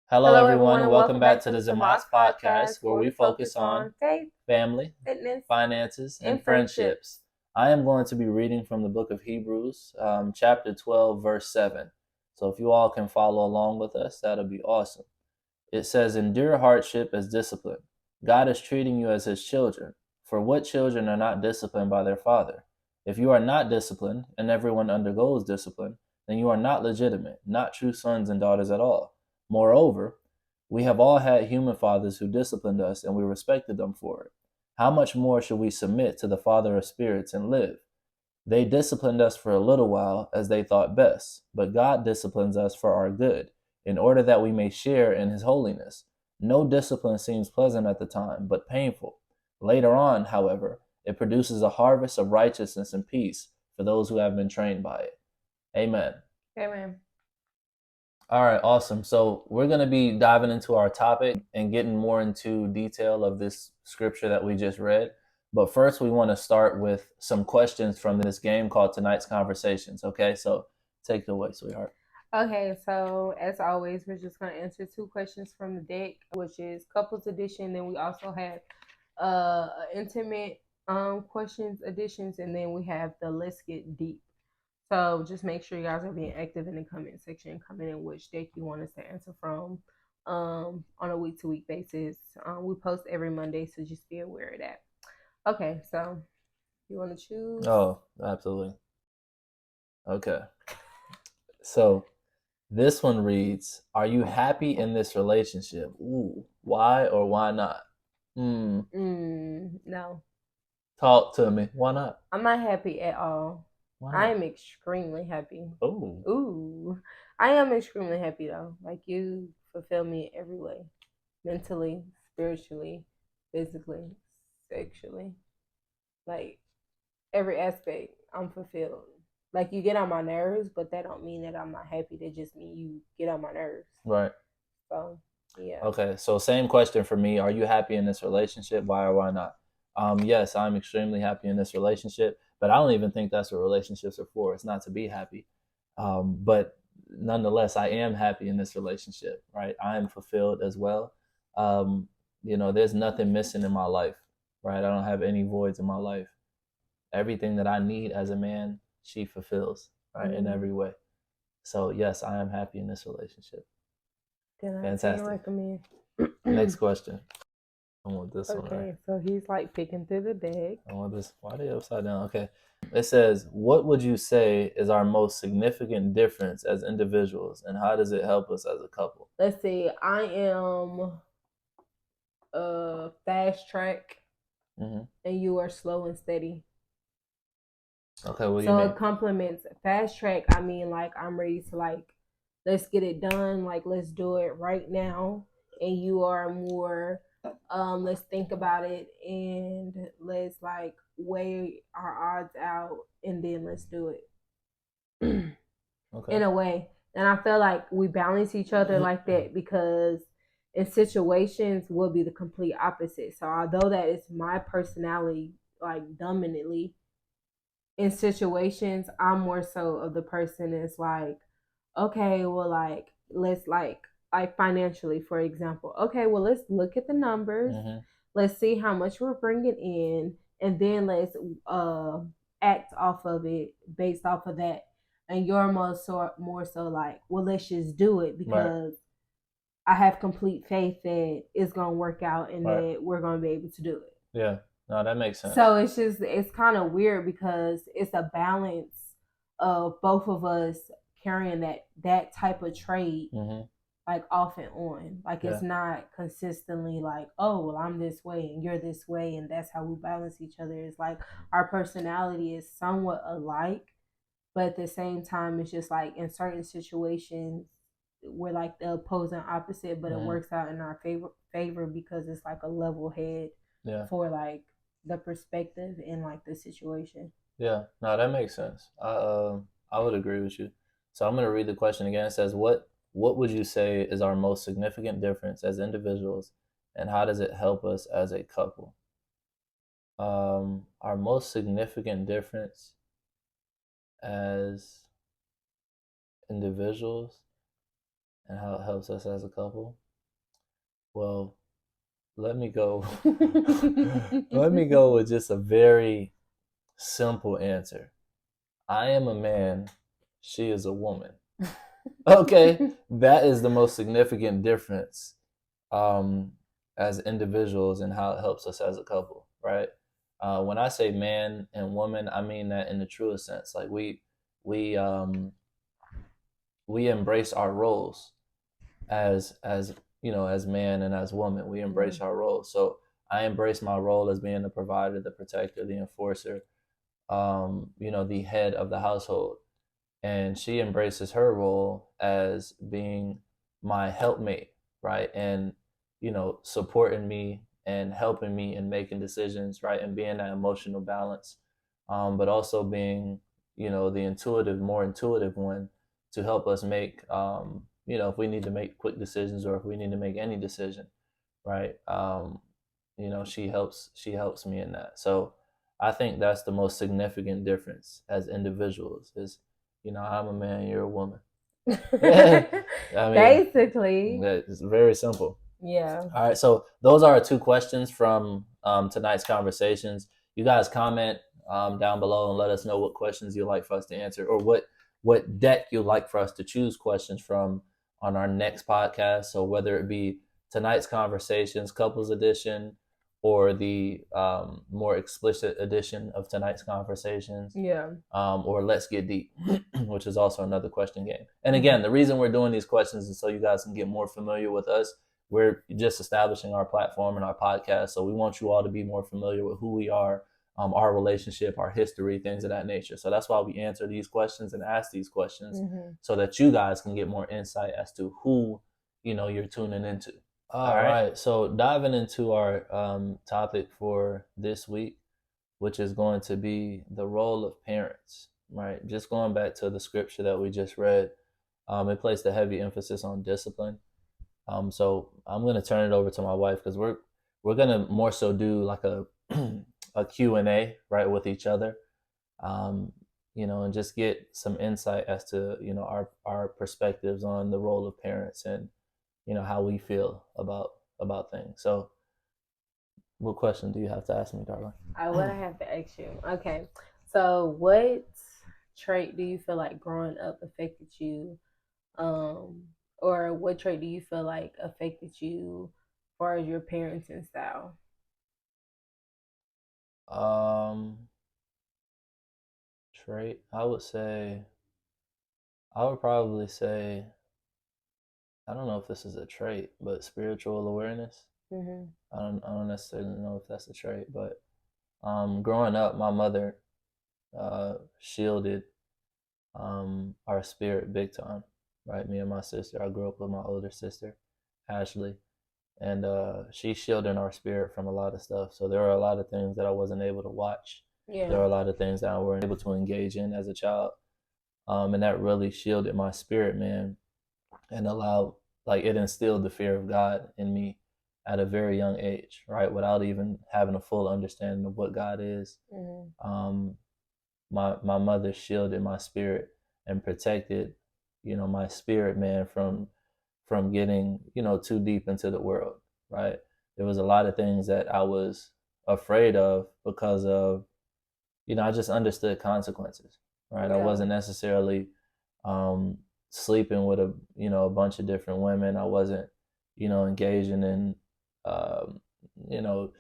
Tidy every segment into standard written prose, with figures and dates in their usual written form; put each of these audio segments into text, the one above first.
Hello, Hello, everyone, everyone, and and welcome welcome back back to to the the Zamas Zamas podcast, podcast, where where we we focus focus on on faith, family, fitness, finances, and and friendship. friendships. I am going to be reading from the book of Hebrews, chapter 12, verse 7. So if you all can follow along with us, that'll be awesome. It says, endure hardship as discipline. God is treating you as his children. For what children are not disciplined by their father? If you are not disciplined, and everyone undergoes discipline, then you are not legitimate, not true sons and daughters at all. Moreover, we have all had human fathers who disciplined us, and we respected them for it. How much more should we submit to the Father of spirits and live? They disciplined us for a little while as they thought best, but God disciplines us for our good, in order that we may share in his holiness. No discipline seems pleasant at the time, but painful. Later on, however, it produces a harvest of righteousness and peace for those who have been trained by it. Amen. Amen. All right, awesome. So we're going to be diving into our topic and getting more into detail of this scripture that we just read. But first, we want to start with some questions from this game called Tonight's Conversations. Okay, so take it away, sweetheart. Okay, so as always, we're just going to answer two questions from the deck, which is couples edition. Then we also have intimate questions editions, and then we have the let's get deep. So just make sure you guys are being active in the comment section, comment in which deck you want us to answer from on a week to week basis. We post every Monday, so just be aware of that. Okay, so you want to choose? Oh, absolutely. Okay. So this one reads, are you happy in this relationship? Ooh, why or why not? Hmm. No, Talk to me. Why not? I'm not happy at all. Why I not? am extremely happy. Oh, Ooh, I am extremely happy though. Like you fulfill me in every way, mentally, spiritually, physically, sexually, like every aspect. I'm fulfilled. Like you get on my nerves, but that don't mean that I'm not happy. That just mean you get on my nerves. right. So yeah. Okay, so same question for me. Are you happy in this relationship? Why or why not? Yes, I'm extremely happy in this relationship, but I don't even think that's what relationships are for. It's not to be happy. But nonetheless, I am happy in this relationship, right? I am fulfilled as well. Um, there's nothing missing in my life, right? I don't have any voids in my life. Everything that I need as a man, she fulfills, right, in Mm-hmm. every way. So, yes, I am happy in this relationship. Then I can Fantastic. recommend. Next question. I want this one right. Okay, so he's like picking through the deck. I want this. Why are they upside down? Okay. It says, what would you say is our most significant difference as individuals, and how does it help us as a couple? Let's see. I am fast track, Hmm. and you are slow and steady. Okay, what do you So mean? it complements fast track. I mean, like I'm ready to like let's get it done. Like let's do it right now. And you are more let's think about it and let's like weigh our odds out and then let's do it. Okay. In a way. And I feel like we balance each other like that because in situations we'll be the complete opposite. So although that is my personality like dominantly in situations, I'm more so of the person that's like, okay, well like let's like financially, for example. Okay, well let's look at the numbers. Hmm. Let's see how much we're bringing in and then let's uh act off of it based off of that. And you're more so like, well let's just do it Right. because I have complete faith that it's gonna work out and Right. that we're gonna be able to do it. Yeah. No, that makes sense. So it's kind of weird because it's a balance of both of us carrying that type of trait Hmm. like off and on. Like it's Yeah. not consistently like, oh well I'm this way and you're this way and that's how we balance each other. It's like our personality is somewhat alike, but at the same time it's just like in certain situations we're like the opposing opposite, but it Hmm. works out in our favor because it's like a level head Yeah. for like the perspective in like the situation. Yeah. No, that makes sense. I would agree with you. So I'm gonna read the question again. It says, what would you say is our most significant difference as individuals, and how does it help us as a couple? Our most significant difference as individuals. and how it helps us as a couple. Well, let me go. Let me go with just a very simple answer. I am a man. She is a woman. Okay, that is the most significant difference um, as individuals and how it helps us as a couple, right? When I say man and woman, I mean that in the truest sense. Like we um, we embrace our roles as as man and as woman. We embrace our roles. So I embrace my role as being the provider, the protector, the enforcer, the head of the household, and she embraces her role as being my helpmate, right? And supporting me and helping me in making decisions, right? And being that emotional balance, but also being the more intuitive one to help us make if we need to make quick decisions or if we need to make any decision, right? She helps me in that. So I think that's the most significant difference as individuals is, I'm a man, you're a woman. I mean, Basically. it's very simple. Yeah. All right, so those are our two questions from tonight's conversations. You guys comment down below and let us know what questions you'd like for us to answer, or what deck you'd like for us to choose questions from on our next podcast. So whether it be tonight's conversations, couples edition, or the more explicit edition of tonight's conversations, Yeah. or let's get deep, which is also another question game. And again, the reason we're doing these questions is so you guys can get more familiar with us. We're just establishing our platform and our podcast, so we want you all to be more familiar with who we are, our relationship, our history, things of that nature. So that's why we answer these questions and ask these questions, so that you guys can get more insight as to who you're tuning into. All right. So diving into our topic for this week, which is going to be the role of parents, right? Just going back to the scripture that we just read, it placed a heavy emphasis on discipline. So I'm going to turn it over to my wife because we're going to more so do like a a Q&A, right, with each other, and just get some insight as to our perspectives on the role of parents and how we feel about things. So what question do you have to ask me, darling? What I have to ask you. Okay. So what trait do you feel like growing up affected you? Or what trait do you feel like affected you as far as your parenting style? Um, Trait, I would probably say, I don't know if this is a trait, but spiritual awareness. Mm-hmm. I don't necessarily know if that's a trait, but growing up, my mother shielded our spirit big time, right? Me and my sister. I grew up with my older sister, Ashley, and she shielded our spirit from a lot of stuff. So there are a lot of things that I wasn't able to watch. Yeah. There are a lot of things that I weren't able to engage in as a child, and that really shielded my spirit, man, and allowed, like, it instilled the fear of God in me at a very young age, right? Without even having a full understanding of what God is. Mm-hmm. My mother shielded my spirit and protected, my spirit, man, from getting, too deep into the world, right? There was a lot of things that I was afraid of because of, I just understood consequences, right? I wasn't necessarily um, sleeping with a bunch of different women. I wasn't, engaging in, um, you know,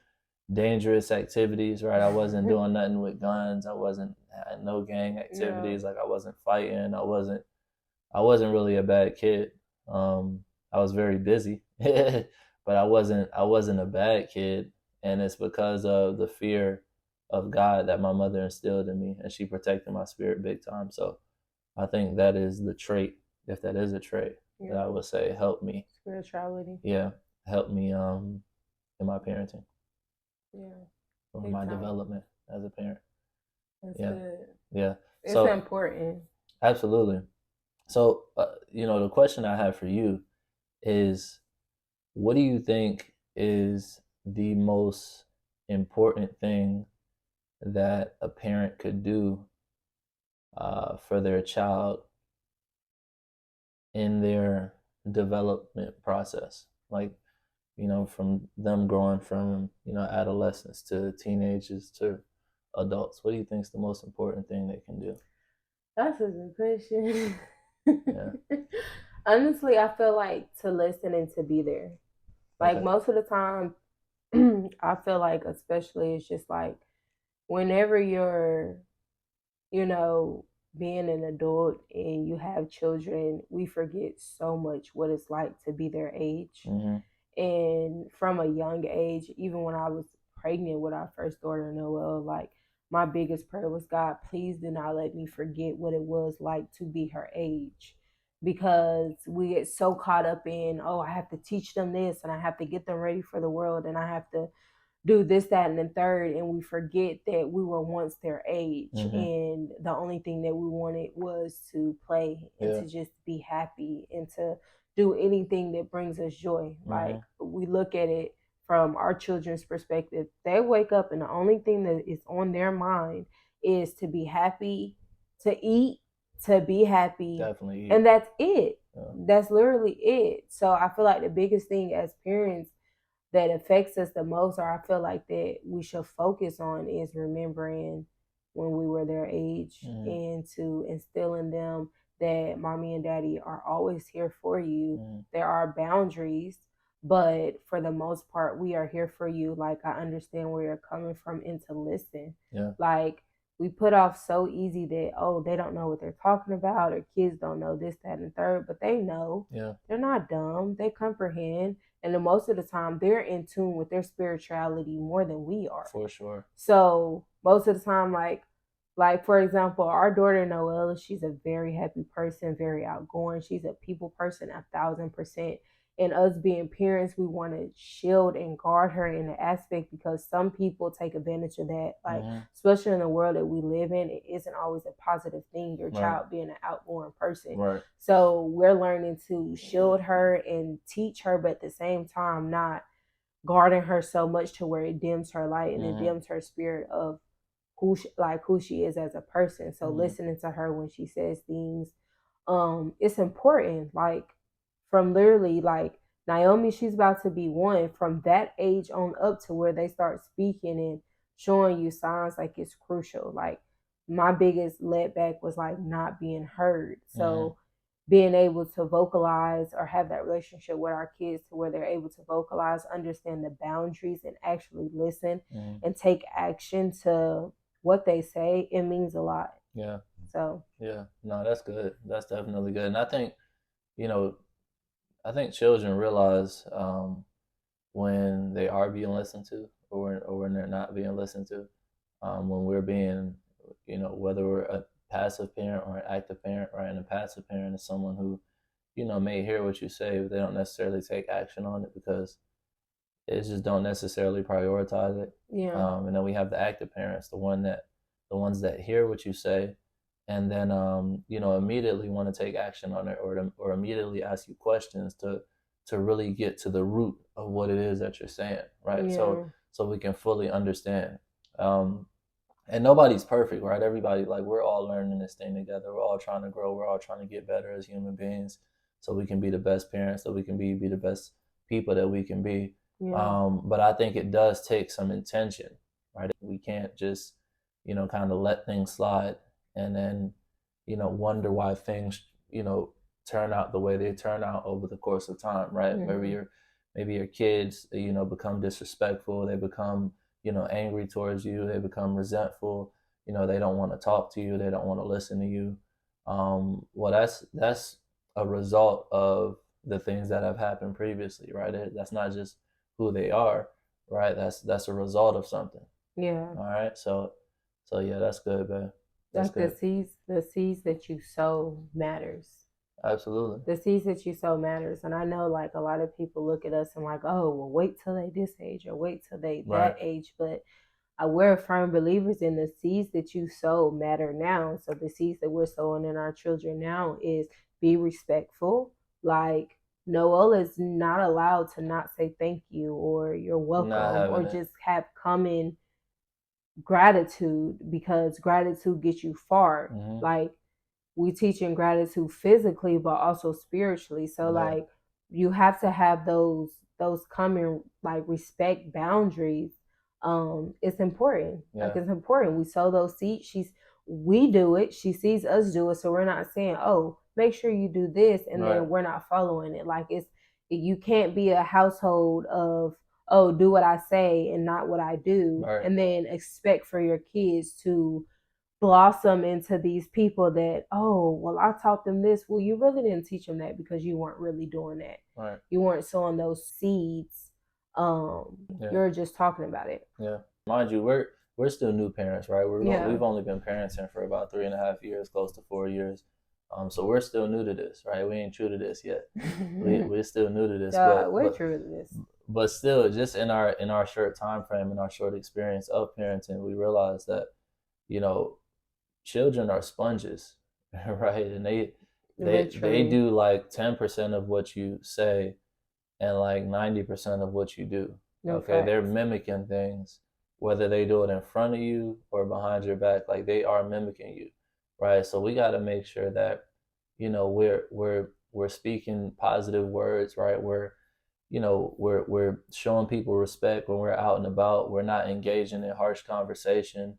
dangerous activities, right? I wasn't doing nothing with guns. I wasn't had no gang activities. Like I wasn't fighting. I wasn't really a bad kid. I was very busy, but I wasn't a bad kid, and it's because of the fear of God that my mother instilled in me, and she protected my spirit big time. So I think that is the trait, if that is a trait, that I would say helped me. Spirituality. Yeah, helped me in my parenting. Yeah. Or Big my time. development as a parent. That's Yeah, good. yeah. It's So important. absolutely. So the question I have for you is, what do you think is the most important thing that a parent could do for their child in their development process, like, from them growing from, adolescence to teenagers to adults? What do you think is the most important thing they can do? That's a good question. Yeah. Honestly, I feel like to listen and to be there. Like Okay. most of the time, I feel like, especially, it's just like whenever you're, you know, being an adult and you have children, we forget so much what it's like to be their age. Mm-hmm. And from a young age, even when I was pregnant with our first daughter, Noelle, like my biggest prayer was, God, please do not let me forget what it was like to be her age. Because we get so caught up in, oh, I have to teach them this and I have to get them ready for the world and I have to do this, that, and the third, and we forget that we were once their age, Mm-hmm. and the only thing that we wanted was to play and Yeah. to just be happy and to do anything that brings us joy. Mm-hmm. Like we look at it from our children's perspective, they wake up and the only thing that is on their mind is to be happy, to eat, to be happy, Definitely eat. and that's it. Yeah. That's literally it. So I feel like the biggest thing as parents that affects us the most, or I feel like that we should focus on, is remembering when we were their age, Mm-hmm. and to instill in them that mommy and daddy are always here for you. Mm-hmm. There are boundaries, but for the most part, we are here for you. Like, I understand where you're coming from, and to listen. Yeah. Like, we put off so easy that, oh, they don't know what they're talking about, or kids don't know this, that, and the third, but they know. Yeah. They're not dumb. They comprehend. And then most of the time, they're in tune with their spirituality more than we are. For sure. So most of the time, like for example, our daughter Noella, she's a very happy person, very outgoing. She's a people person 1,000%. And us being parents, we want to shield and guard her in the aspect, because some people take advantage of that. Like, Mm-hmm. especially in the world that we live in, it isn't always a positive thing, your Right. child being an outgoing person. Right. So we're learning to shield her and teach her, but at the same time, not guarding her so much to where it dims her light and Mm-hmm. it dims her spirit of who she is as a person. So Mm-hmm. listening to her when she says things, it's important. Like, from literally, like, Naomi, she's about to be 1, from that age on up to where they start speaking and showing you signs, like, it's crucial. Like, my biggest letback was like not being heard. So being able to vocalize or have that relationship with our kids to where they're able to vocalize, understand the boundaries, and actually listen Mm-hmm. and take action to what they say, it means a lot. Yeah. So Yeah. No, that's good. That's definitely good. And I think, children realize when they are being listened to, or when they're not being listened to. When we're being, whether we're a passive parent or an active parent, right? And a passive parent is someone who, may hear what you say, but they don't necessarily take action on it because they just don't necessarily prioritize it. yeah. And then we have the active parents, the ones that hear what you say, and then immediately want to take action on it, or immediately ask you questions to really get to the root of what it is that you're saying, right? Yeah. So we can fully understand. And nobody's perfect, right? Everybody, like, we're all learning this thing together. We're all trying to grow. We're all trying to get better as human beings, so we can be the best parents, so we can be the best people that we can be. Yeah. But I think it does take some intention, right? We can't just, kind of let things slide and then, wonder why things, turn out the way they turn out over the course of time, right? Mm-hmm. Maybe your kids, become disrespectful. They become, angry towards you. They become resentful. They don't want to talk to you. They don't want to listen to you. Well, that's a result of the things that have happened previously, right? That's not just who they are, right? That's a result of something. Yeah. All right. So yeah, that's good, man. That's Like the good. seeds that you sow matters. Absolutely. The seeds that you sow matters. And I know, like, a lot of people look at us and like, oh, well, wait till they this age or wait till they Right. that age. But we're firm believers in the seeds that you sow matter now. So the seeds that we're sowing in our children now is be respectful. Like, Noel is not allowed to not say thank you or you're Not welcome, or having it. just have common gratitude, because gratitude gets you far. Mm-hmm. Like, we teaching gratitude physically but also spiritually. So like you have to have those common like respect boundaries. It's important. Like it's important. We sow those seeds. We do it. She sees us do it. So we're not saying, oh, make sure you do this, and then we're not following it. Like you can't be a household of, oh, do what I say and not what I do, and then expect for your kids to blossom into these people that, oh, well, I taught them this. Well, you really didn't teach them that because you weren't really doing that. You weren't sowing those seeds. You're just talking about it. Mind you, we're still new parents, right? We've only been parenting for about 3.5 years, close to 4 years. So we're still new to this, right? We ain't true to this yet. We're still new to this, we're true to this. But still, just in our short time frame, in our short experience of parenting, we realize that, children are sponges, right? And they do like 10% of what you say and like 90% of what you do. They're mimicking things, whether they do it in front of you or behind your back. Like they are mimicking you, right? So we got to make sure that we're speaking positive words, right? We're showing people respect when we're out and about. We're not engaging in harsh conversation.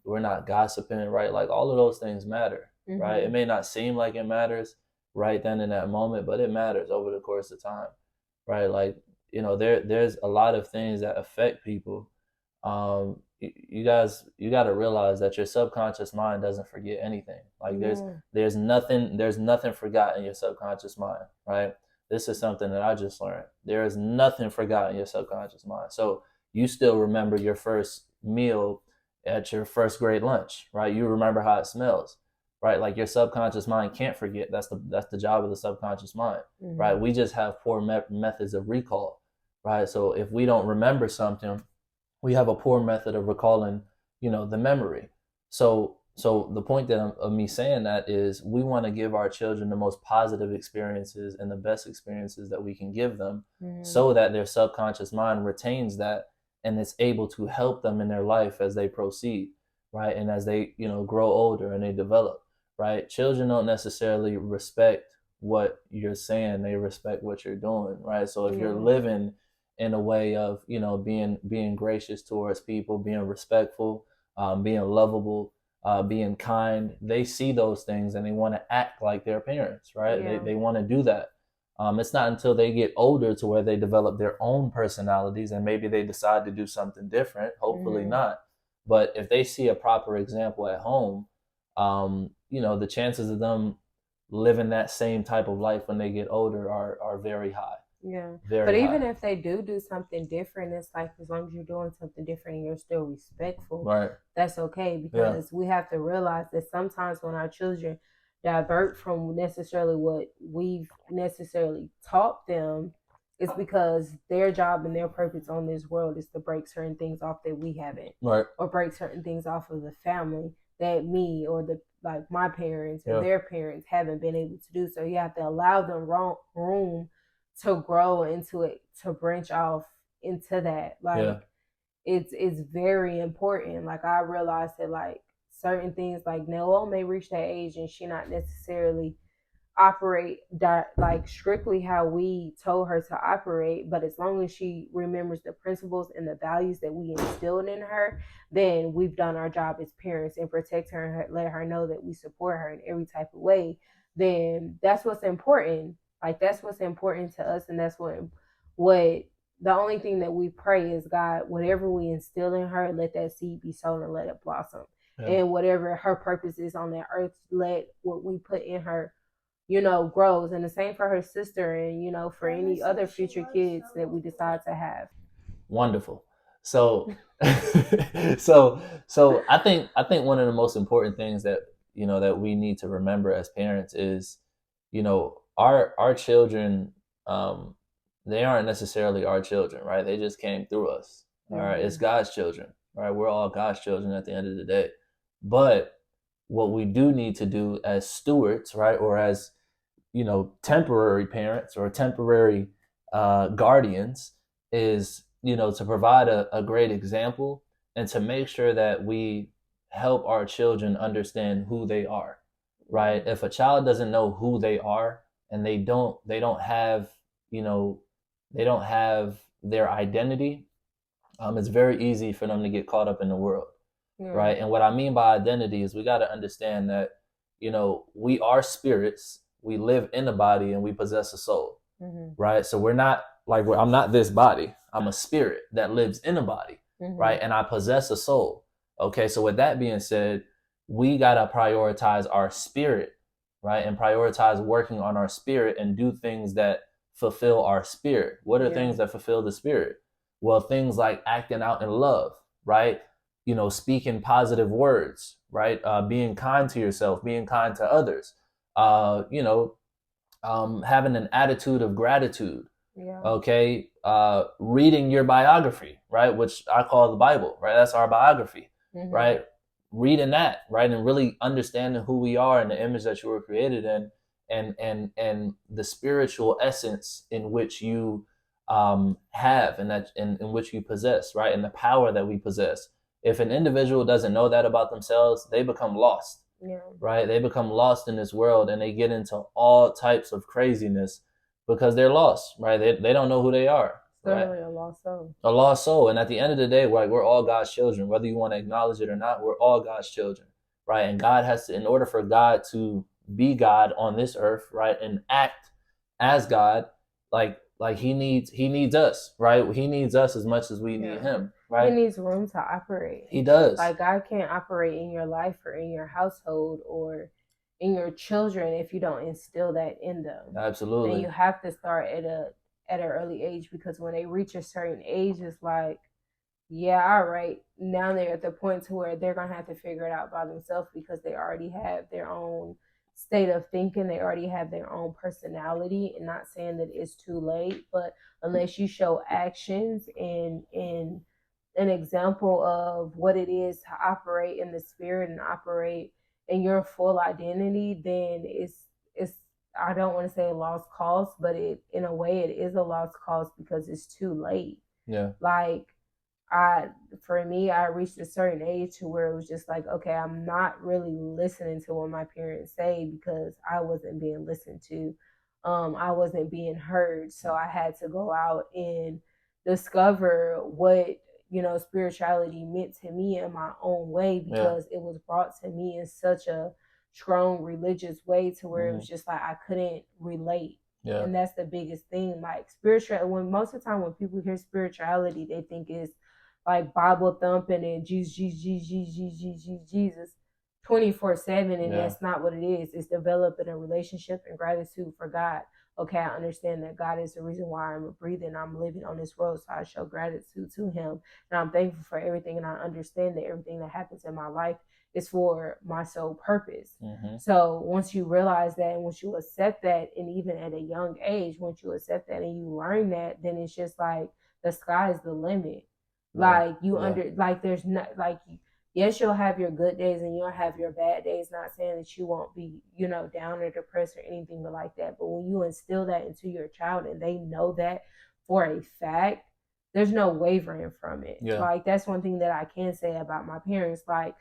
We're not gossiping, right? Like all of those things matter, right? It may not seem like it matters right then in that moment, but it matters over the course of time, right? Like, there's a lot of things that affect people. You got to realize that your subconscious mind doesn't forget anything. Like there's nothing forgotten in your subconscious mind, right? This is something that I just learned. There is nothing forgotten in your subconscious mind. So you still remember your first meal at your first grade lunch, right? You remember how it smells, right? Like your subconscious mind can't forget. That's the job of the subconscious mind, right? We just have poor methods of recall, right? So if we don't remember something, we have a poor method of recalling, the memory. So the point of me saying that is we want to give our children the most positive experiences and the best experiences that we can give them, so that their subconscious mind retains that and it's able to help them in their life as they proceed, right? And as they, grow older and they develop, right? Children don't necessarily respect what you're saying. They respect what you're doing, right? So if you're living in a way of, being gracious towards people, being respectful, being lovable, being kind, they see those things and they want to act like their parents, right? They want to do that. It's not until they get older to where they develop their own personalities and maybe they decide to do something different. Hopefully not. But if they see a proper example at home, the chances of them living that same type of life when they get older are very high. But even if they do something different, it's like as long as you're doing something different and you're still respectful, right? That's okay, because we have to realize that sometimes when our children divert from necessarily what we've necessarily taught them, it's because their job and their purpose on this world is to break certain things off that we haven't, right? Or break certain things off of the family that me or my parents or their parents haven't been able to do. So you have to allow them room to grow into it, to branch off into that. It's very important. Like I realized that like certain things, like Noelle may reach that age and she not necessarily operate like strictly how we told her to operate, but as long as she remembers the principles and the values that we instilled in her, then we've done our job as parents and protect her and let her know that we support her in every type of way. Then that's what's important. Like that's what's important to us, and that's what the only thing that we pray is, God, whatever we instill in her, let that seed be sown and let it blossom. And whatever her purpose is on that earth, let what we put in her, grows. And the same for her sister and, for any other future kids that we decide to have. Wonderful. So, so I think one of the most important things that, that we need to remember as parents is, our children, they aren't necessarily our children, right? They just came through us. All right. It's God's children, right? We're all God's children at the end of the day. But what we do need to do as stewards, right? Or as, temporary parents or temporary guardians is, to provide a great example and to make sure that we help our children understand who they are, right? If a child doesn't know who they are and they don't have, you know, they don't have their identity, it's very easy for them to get caught up in the world, right? And what I mean by identity is we got to understand that, we are spirits, we live in a body, and we possess a soul, right? So we're not like I'm not this body. I'm a spirit that lives in a body, right? And I possess a soul. Okay, so with that being said, we got to prioritize our spirit, right? And prioritize working on our spirit and do things that fulfill our spirit. What are things that fulfill the spirit? Well, things like acting out in love, right? Speaking positive words, right? Being kind to yourself, being kind to others, having an attitude of gratitude. Yeah. Okay. Reading your biography, right? Which I call the Bible, right? That's our biography, right? Reading that, right? And really understanding who we are and the image that you were created in, and the spiritual essence in which you have, and that in which you possess, right? And the power that we possess. If an individual doesn't know that about themselves, they become lost. Yeah. Right? They become lost in this world and they get into all types of craziness because they're lost, right? They don't know who they are. Certainly a lost soul. A lost soul. And at the end of the day, right, we're all God's children. Whether you want to acknowledge it or not, we're all God's children, right? And God has to, in order for God to be God on this earth, right, and act as God, like he needs us, right? He needs us as much as we need him, right? He needs room to operate. He does. Like God can't operate in your life or in your household or in your children if you don't instill that in them. Absolutely. And you have to start at an early age, because when they reach a certain age, it's like, yeah, all right. Now they're at the point to where they're gonna have to figure it out by themselves, because they already have their own state of thinking. They already have their own personality. And not saying that it's too late, but unless you show actions and an example of what it is to operate in the spirit and operate in your full identity, then it's I don't want to say a lost cause, but it, in a way, it is a lost cause because it's too late. Yeah. Like for me, I reached a certain age to where it was just like, okay, I'm not really listening to what my parents say because I wasn't being listened to. I wasn't being heard. So I had to go out and discover what, spirituality meant to me in my own way, because it was brought to me in such a strong religious way to where it was just like I couldn't relate. Yeah. And that's the biggest thing. Like spiritual, when most of the time when people hear spirituality, they think it's like Bible thumping and Jesus 24/7, and that's not what it is. It's developing a relationship and gratitude for God. Okay, I understand that God is the reason why I'm breathing, I'm living on this world, so I show gratitude to Him, and I'm thankful for everything, and I understand that everything that happens in my life is for my sole purpose. So once you realize that, and once you accept that, and even at a young age, once you accept that and you learn that, then it's just like the sky is the limit. Like like there's not like, yes, you'll have your good days and you'll have your bad days. Not saying that you won't be, down or depressed or anything like that. But when you instill that into your child and they know that for a fact, there's no wavering from it. Yeah. Like that's one thing that I can say about my parents. Like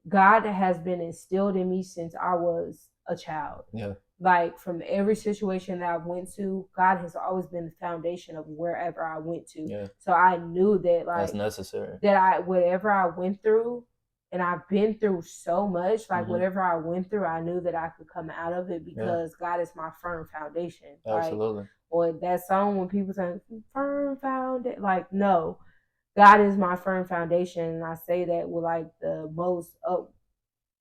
God has been instilled in me since I was a child. Yeah. Like from every situation that I went to, God has always been the foundation of wherever I went to. Yeah. So I knew that that's necessary. That whatever I went through, and I've been through so much, like whatever I went through, I knew that I could come out of it because God is my firm foundation. Absolutely. Like, or that song when people say firm foundation, like no, God is my firm foundation, and I say that with like the most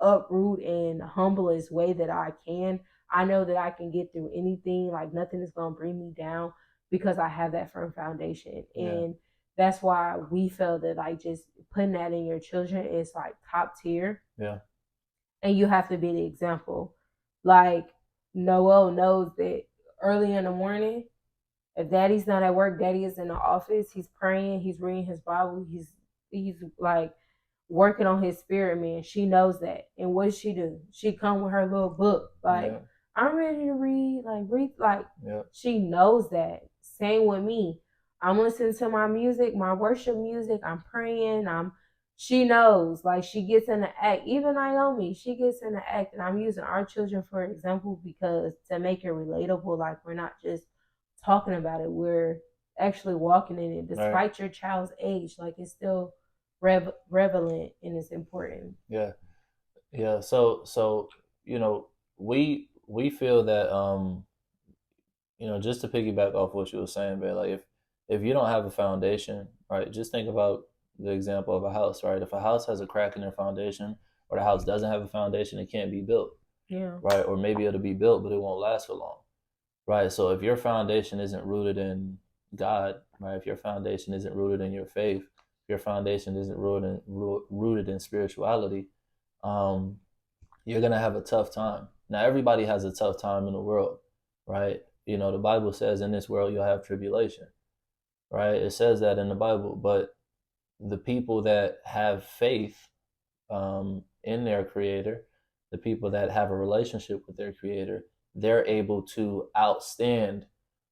uproot and humblest way that I can. I know that I can get through anything. Like nothing is going to bring me down because I have that firm foundation. And that's why we feel that like just putting that in your children is like top tier. Yeah. And you have to be the example. Like Noel knows that early in the morning, if daddy's not at work, daddy is in the office, he's praying, he's reading his Bible, he's like working on his spirit, man. She knows that. And what does she do? She come with her little book. Like, I'm ready to read. She knows that. Same with me. I'm listening to my music, my worship music. I'm praying. I'm she knows, like she gets in the act. Even Naomi, she gets in the act, and I'm using our children for example because to make it relatable, like we're not just talking about it, we're actually walking in it. Despite Right. your child's age, like it's still relevant and it's important. Yeah. Yeah. So you know, we feel that just to piggyback off what you were saying, but like if you don't have a foundation, right? Just think about the example of a house, right? If a house has a crack in their foundation, or the house doesn't have a foundation, it can't be built, Yeah. right? Or maybe it'll be built, but it won't last for long, right? So if your foundation isn't rooted in God, right? If your foundation isn't rooted in your faith, if your foundation isn't rooted in spirituality, um, you're gonna have a tough time. Now, everybody has a tough time in the world, right? The Bible says in this world you'll have tribulation, right? It says that in the Bible, but the people that have faith in their Creator, the people that have a relationship with their Creator, they're able to outstand,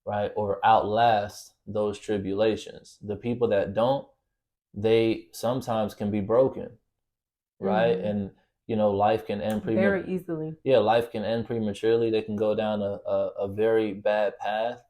right, or outlast those tribulations. The people that don't, they sometimes can be broken, right? Mm-hmm. And life can end very easily. Yeah, life can end prematurely. They can go down a very bad path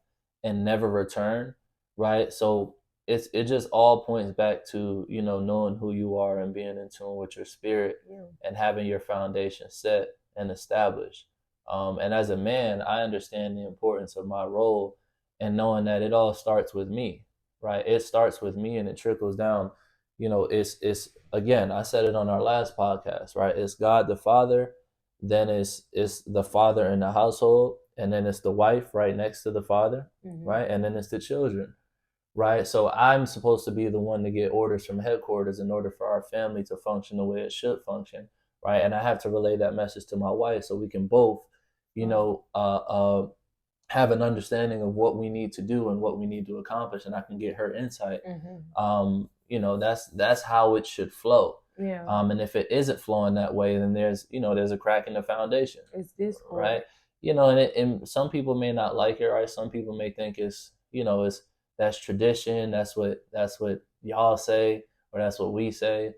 and never return, right? So it just all points back to knowing who you are and being in tune with your spirit, Yeah. and having your foundation set and established. And as a man, I understand the importance of my role, and knowing that it all starts with me, right? It starts with me and it trickles down. It's again, I said it on our last podcast, right? It's God the Father, then it's the father in the household, and then it's the wife right next to the father, right? And then it's the children, right? So I'm supposed to be the one to get orders from headquarters in order for our family to function the way it should function, right? And I have to relay that message to my wife so we can both, have an understanding of what we need to do and what we need to accomplish, and I can get her insight. That's how it should flow. Yeah. And if it isn't flowing that way, then there's a crack in the foundation. It's discord. Right? And some people may not like it, right? Some people may think it's that's tradition, that's what y'all say, or that's what we say.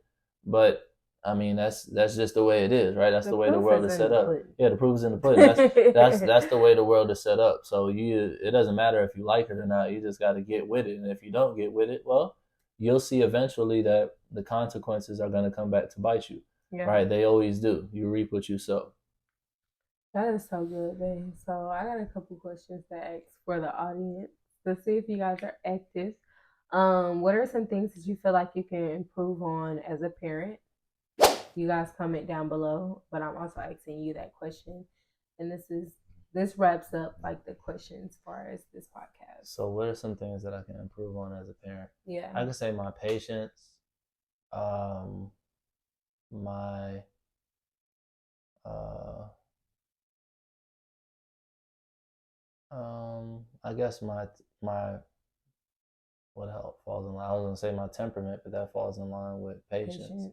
But I mean, that's just the way it is, right? That's the way the world is set up. Yeah, the proof is in the pudding. That's the way the world is set up. So it doesn't matter if you like it or not. You just got to get with it. And if you don't get with it, well, you'll see eventually that the consequences are going to come back to bite you. Yeah. Right? They always do. You reap what you sow. That is so good, babe. So I got a couple questions to ask for the audience. Let's see if you guys are active. What are some things that you feel like you can improve on as a parent? You guys comment down below, but I'm also asking you that question. And this wraps up like the questions as far as this podcast. So what are some things that I can improve on as a parent? Yeah. I can say my patience, my I guess my what else falls in line? I was gonna say my temperament, but that falls in line with patience.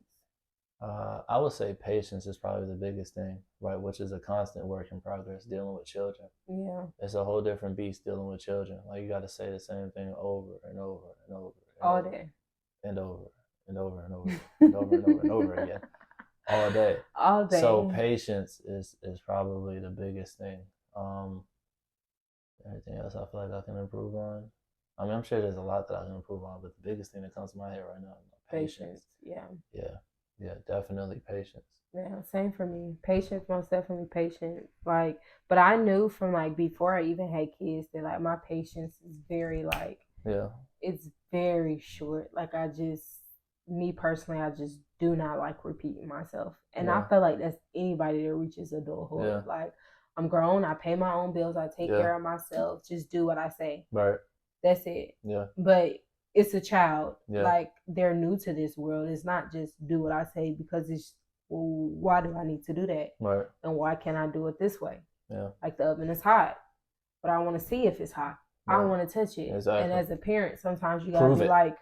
I would say patience is probably the biggest thing, right? Which is a constant work in progress dealing with children. Yeah. It's a whole different beast dealing with children. Like you got to say the same thing over and over and over. All day. And over and over and over and over and over and over again. All day. All day. So patience is probably the biggest thing. Everything else I feel like I can improve on. I mean, I'm sure there's a lot that I can improve on, but the biggest thing that comes to my head right now is patience. Yeah, definitely patience. Yeah, same for me. Patience, most definitely patience. Like, but I knew from like before I even had kids that like my patience is very like, it's very short. Like me personally, I just do not like repeating myself, and I feel like that's anybody that reaches adulthood. Yeah. Like, I'm grown. I pay my own bills. I take care of myself. Just do what I say. Right. That's it. Yeah. But it's a child. Yeah. Like, they're new to this world. It's not just do what I say because it's, well, why do I need to do that? Right. And why can't I do it this way? Yeah. Like, the oven is hot, but I want to see if it's hot. Right. I don't want to touch it. Exactly. And as a parent, sometimes you got to be like,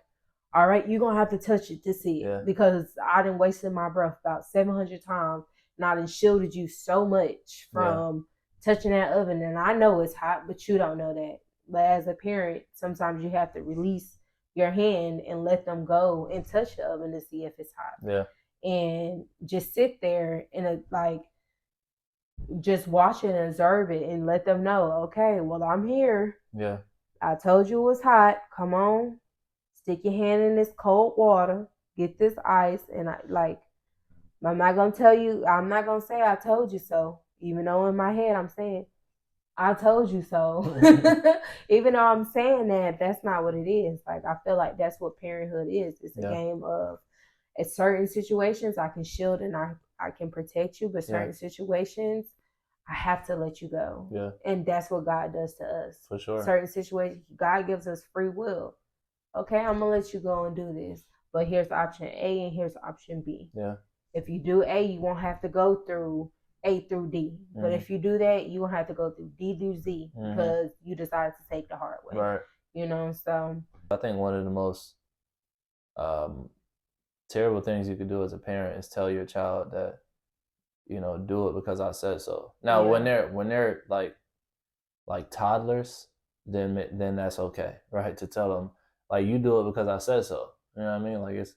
all right, you're going to have to touch it to see it. Because I done wasted my breath about 700 times. And I done shielded you so much from touching that oven, and I know it's hot, but you don't know that. But as a parent, sometimes you have to release your hand and let them go and touch the oven to see if it's hot. Yeah. And just sit there and just watch it and observe it and let them know, okay, well, I'm here. Yeah. I told you it was hot. Come on, stick your hand in this cold water, get this ice, and I'm not gonna tell you. I'm not gonna say I told you so, even though in my head I'm saying I told you so. Even though I'm saying that, that's not what it is. Like, I feel like that's what parenthood is. It's a game of, at certain situations, I can shield and I can protect you, but certain situations, I have to let you go. Yeah. And that's what God does to us. For sure. Certain situations, God gives us free will. Okay, I'm going to let you go and do this. But here's option A and here's option B. Yeah. If you do A, you won't have to go through A through D. But if you do that, you won't have to go through D through Z because you decided to take the hard way. Right. You know, so I think one of the most terrible things you could do as a parent is tell your child that, do it because I said so. Now, when they're like toddlers, then that's okay, right? To tell them, like, you do it because I said so. You know what I mean? Like, it's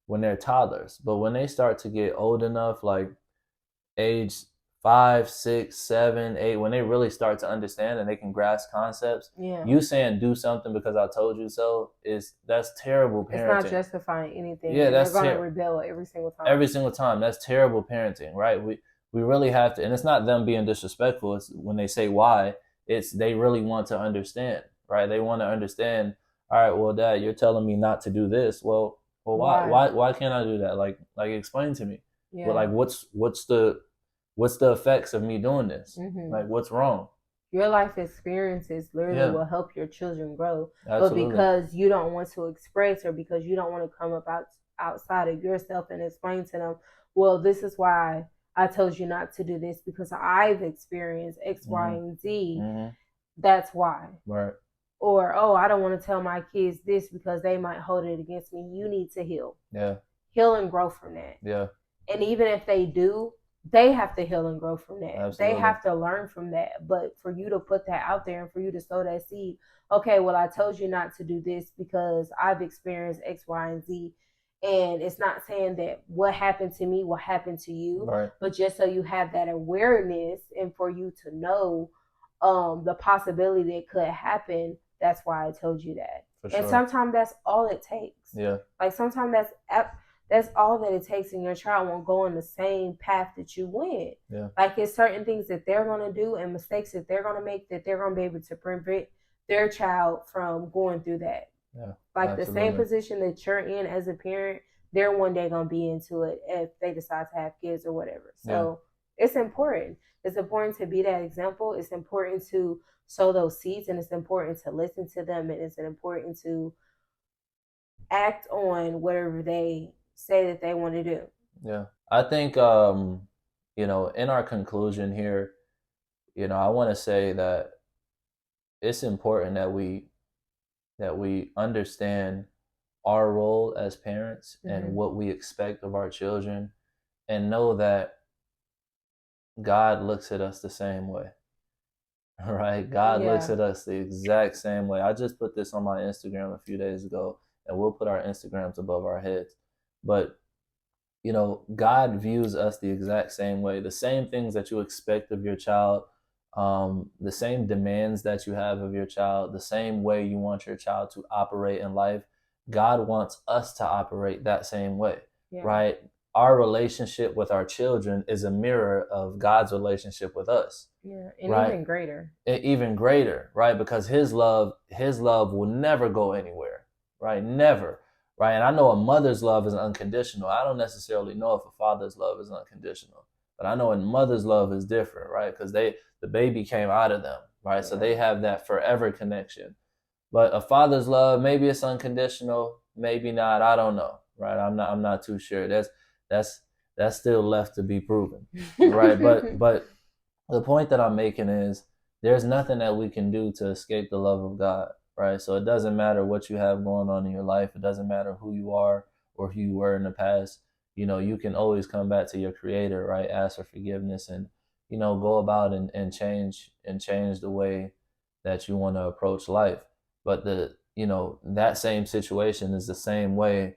when they're toddlers. But when they start to get old enough, like age 5, 6, 7, 8, when they really start to understand and they can grasp concepts, you saying do something because I told you so, that's terrible parenting. It's not justifying anything. Yeah, they're going to rebel every single time. Every single time. That's terrible parenting, right? We really have to, and it's not them being disrespectful. It's when they say why, it's they really want to understand, right? They want to understand, all right, well, Dad, you're telling me not to do this. Well, why can't I do that? Like explain to me. Yeah. Well, like what's the effects of me doing this? Like, what's wrong? Your life experiences literally will help your children grow. Absolutely. But because you don't want to express, or because you don't want to come up outside of yourself and explain to them, well, this is why I told you not to do this, because I've experienced X, Y, and Z. That's why. Right. Or, oh, I don't want to tell my kids this because they might hold it against me. You need to heal. Yeah. Heal and grow from that. Yeah. And even if they do, they have to heal and grow from that. Absolutely. They have to learn from that. But for you to put that out there and for you to sow that seed, okay, well, I told you not to do this because I've experienced X, Y, and Z. And it's not saying that what happened to me will happen to you, right, but just so you have that awareness and for you to know the possibility that could happen, that's why I told you that. For sure. And sometimes that's all it takes. Yeah. Like, sometimes that's all that it takes, and your child won't go on the same path that you went. Yeah. Like, it's certain things that they're going to do and mistakes that they're going to make that they're going to be able to prevent their child from going through that. Yeah. Like, absolutely. The same position that you're in as a parent, they're one day going to be into it if they decide to have kids or whatever. So it's important. It's important to be that example. It's important to sow those seeds, and it's important to listen to them, and it's important to act on whatever they say that they want to do. Yeah. I think, in our conclusion here, I want to say that it's important that we understand our role as parents and what we expect of our children, and know that God looks at us the same way. Right? God looks at us the exact same way. I just put this on my Instagram a few days ago, and we'll put our Instagrams above our heads. But, God views us the exact same way. The same things that you expect of your child, the same demands that you have of your child, the same way you want your child to operate in life, God wants us to operate that same way, right? Our relationship with our children is a mirror of God's relationship with us. Yeah, and right? Even greater. Even greater, right? Because his love will never go anywhere, right? Never, right? And I know a mother's love is unconditional. I don't necessarily know if a father's love is unconditional, but I know a mother's love is different, right? Because the baby came out of them, right? Yeah. So they have that forever connection. But a father's love, maybe it's unconditional, maybe not. I don't know, right? I'm not too sure. That's still left to be proven, right? But the point that I'm making is there's nothing that we can do to escape the love of God, right? So it doesn't matter what you have going on in your life. It doesn't matter who you are or who you were in the past. You can always come back to your Creator, right? Ask for forgiveness and, go about and change the way that you want to approach life. But that same situation is the same way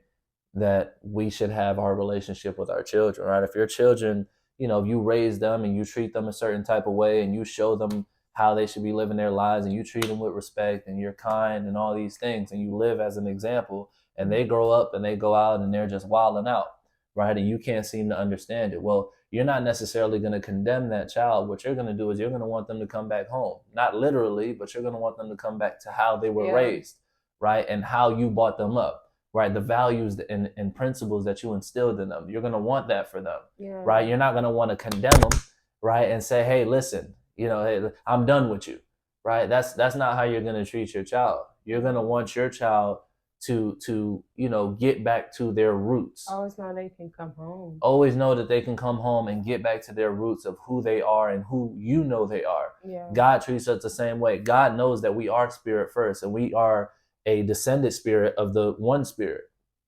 that we should have our relationship with our children, right? If your children, you raise them and you treat them a certain type of way and you show them how they should be living their lives and you treat them with respect and you're kind and all these things and you live as an example and they grow up and they go out and they're just wilding out, right? And you can't seem to understand it. Well, you're not necessarily going to condemn that child. What you're going to do is you're going to want them to come back home. Not literally, but you're going to want them to come back to how they were raised, right? And how you brought them up, right? The values and principles that you instilled in them. You're going to want that for them, right? You're not going to want to condemn them, right? And say, hey, listen, hey, I'm done with you, right? That's not how you're going to treat your child. You're going to want your child to get back to their roots. Always know they can come home. Always know that they can come home and get back to their roots of who they are and who they are. God treats us the same way. God knows that we are spirit first and we are a descended spirit of the one spirit,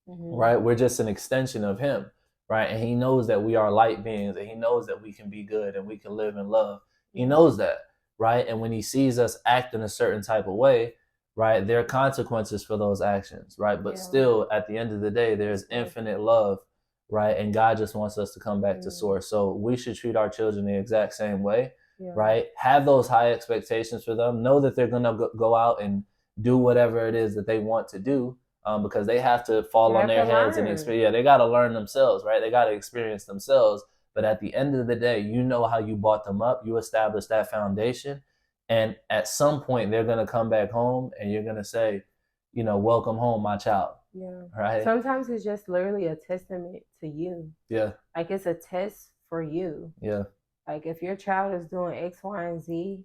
right? We're just an extension of him, right? And he knows that we are light beings and he knows that we can be good and we can live in love. He knows that, right? And when he sees us act in a certain type of way, right, there are consequences for those actions, right? But still, at the end of the day, there's infinite love, right? And God just wants us to come back to source. So we should treat our children the exact same way, right? Have those high expectations for them. Know that they're going to go out and do whatever it is that they want to do, because they have to fall on their heads and experience. Yeah, they got to learn themselves, right? They got to experience themselves. But at the end of the day, you know how you brought them up. You established that foundation. And at some point, they're going to come back home and you're going to say, welcome home, my child. Yeah. Right? Sometimes it's just literally a testament to you. Yeah. Like it's a test for you. Yeah. Like if your child is doing X, Y, and Z,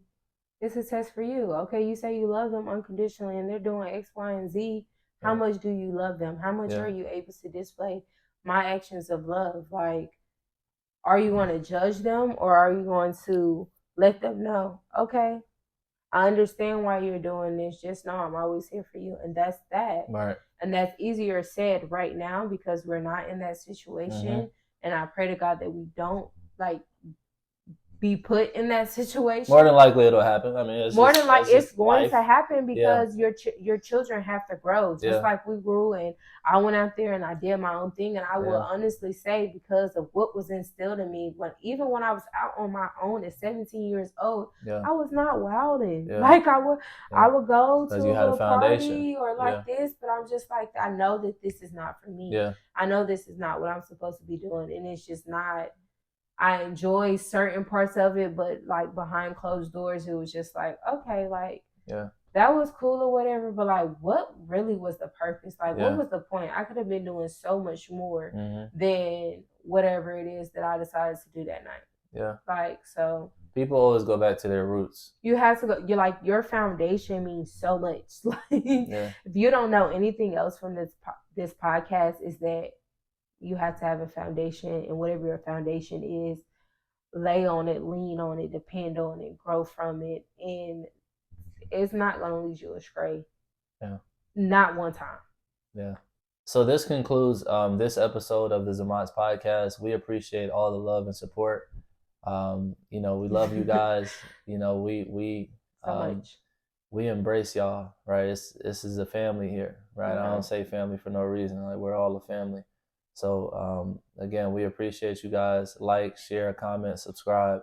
it's a test for you. Okay, you say you love them unconditionally and they're doing X, Y, and Z. How much do you love them? How much are you able to display my actions of love? Like, are you going to judge them or are you going to let them know, okay, I understand why you're doing this. Just know I'm always here for you. And that's that. Right. And that's easier said right now because we're not in that situation. And I pray to God that we don't be put in that situation. More than likely it'll happen. I mean, it's going to happen because your children have to grow. Just like we grew and I went out there and I did my own thing. And I will honestly say because of what was instilled in me, even when I was out on my own at 17 years old, I was not wilding. Like I would go to a little party or this, but I'm just like, I know that this is not for me. I know this is not what I'm supposed to be doing. And it's just not. I enjoy certain parts of it, but like behind closed doors, it was just like, okay, like, that was cool or whatever. But like, what really was the purpose? Like, what was the point? I could have been doing so much more than whatever it is that I decided to do that night. Yeah. Like, so. People always go back to their roots. You have to go. You're like, your foundation means so much. Like, if you don't know anything else from this podcast, is that you have to have a foundation, and whatever your foundation is, lay on it, lean on it, depend on it, grow from it, and it's not going to lead you astray. Yeah. Not one time. Yeah. So this concludes this episode of the Zamat's podcast. We appreciate all the love and support. We love you guys. We so much. We embrace y'all, right? This is a family here, right? I don't say family for no reason. Like, we're all a family. So, again, we appreciate you guys. Like, share, comment, subscribe.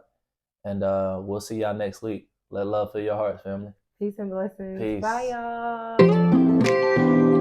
And we'll see y'all next week. Let love fill your hearts, family. Peace and blessings. Peace. Bye, y'all.